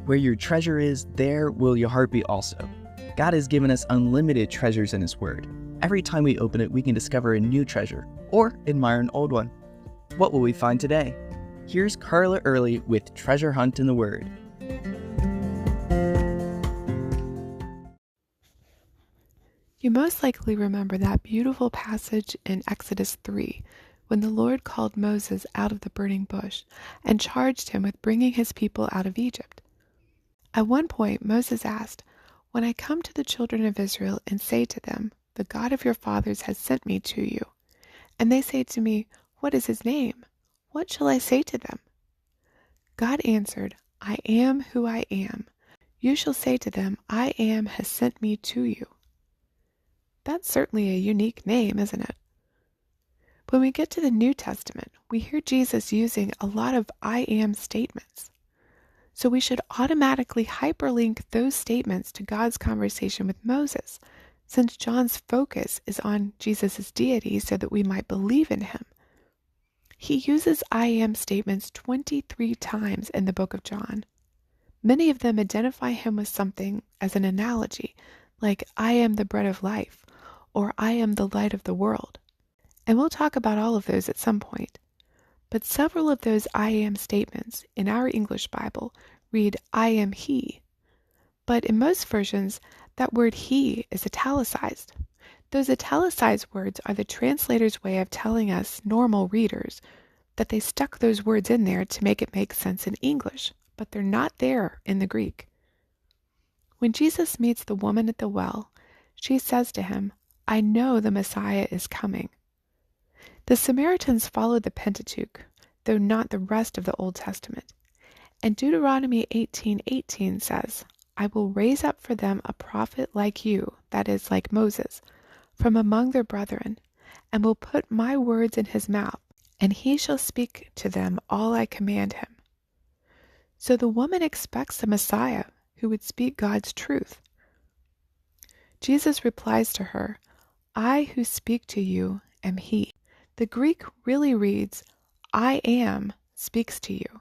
Where your treasure is, there will your heart be also. God has given us unlimited treasures in His Word. Every time we open it, we can discover a new treasure or admire an old one. What will we find today? Here's Carla Early with Treasure Hunt in the Word. You most likely remember that beautiful passage in Exodus 3, when the Lord called Moses out of the burning bush and charged him with bringing his people out of Egypt. At one point, Moses asked, "When I come to the children of Israel and say to them, 'The God of your fathers has sent me to you,' and they say to me, 'What is his name?' what shall I say to them?" God answered, "I am who I am. You shall say to them, 'I am has sent me to you.'" That's certainly a unique name, isn't it? When we get to the New Testament, we hear Jesus using a lot of I am statements. So we should automatically hyperlink those statements to God's conversation with Moses, since John's focus is on Jesus' deity so that we might believe in him. He uses I am statements 23 times in the book of John. Many of them identify him with something as an analogy, like I am the bread of life, or I am the light of the world. And we'll talk about all of those at some point. But several of those I am statements in our English Bible read I am he. But in most versions, that word he is italicized. Those italicized words are the translator's way of telling us normal readers that they stuck those words in there to make it make sense in English, but they're not there in the Greek. When Jesus meets the woman at the well, she says to him, "I know the Messiah is coming." The Samaritans followed the Pentateuch, though not the rest of the Old Testament. And Deuteronomy 18:18 says, "I will raise up for them a prophet like you," that is, like Moses, "from among their brethren, and will put my words in his mouth, and he shall speak to them all I command him." So the woman expects a Messiah who would speak God's truth. Jesus replies to her, "I who speak to you am he." The Greek really reads, "I am speaks to you."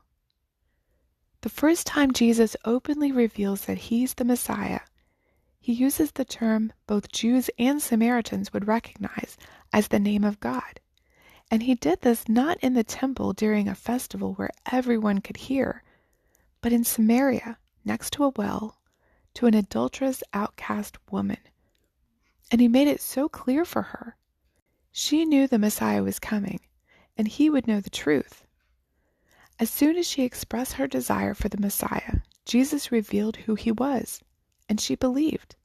The first time Jesus openly reveals that he's the Messiah, he uses the term both Jews and Samaritans would recognize as the name of God. And he did this not in the temple during a festival where everyone could hear, but in Samaria, next to a well, to an adulterous, outcast woman. And he made it so clear for her. She knew the Messiah was coming, and he would know the truth. As soon as she expressed her desire for the Messiah, Jesus revealed who he was, and she believed.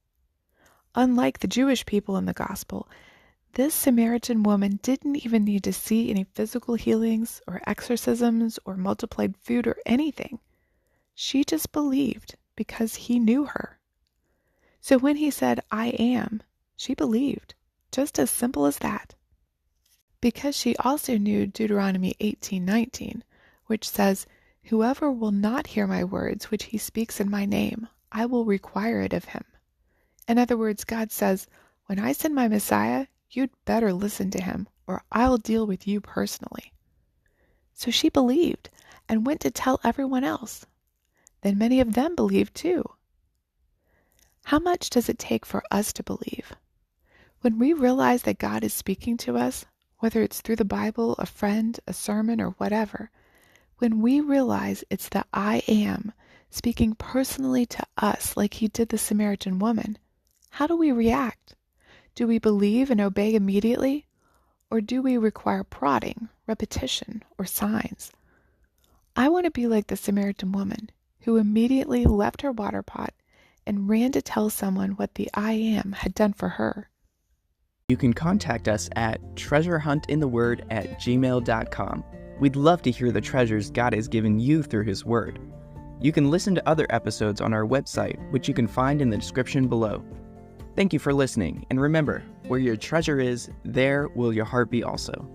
Unlike the Jewish people in the gospel, this Samaritan woman didn't even need to see any physical healings or exorcisms or multiplied food or anything. She just believed because he knew her. So when he said, "I am," she believed, just as simple as that. Because she also knew Deuteronomy 18:19, which says, "Whoever will not hear my words which he speaks in my name, I will require it of him." In other words, God says, when I send my Messiah, you'd better listen to him, or I'll deal with you personally. So she believed and went to tell everyone else. Then many of them believed too. How much does it take for us to believe? When we realize that God is speaking to us, whether it's through the Bible, a friend, a sermon, or whatever, when we realize it's the I am speaking personally to us like he did the Samaritan woman, how do we react? Do we believe and obey immediately? Or do we require prodding, repetition, or signs? I want to be like the Samaritan woman who immediately left her water pot and ran to tell someone what the I am had done for her. You can contact us at treasurehuntintheword@gmail.com. We'd love to hear the treasures God has given you through His Word. You can listen to other episodes on our website, which you can find in the description below. Thank you for listening, and remember, where your treasure is, there will your heart be also.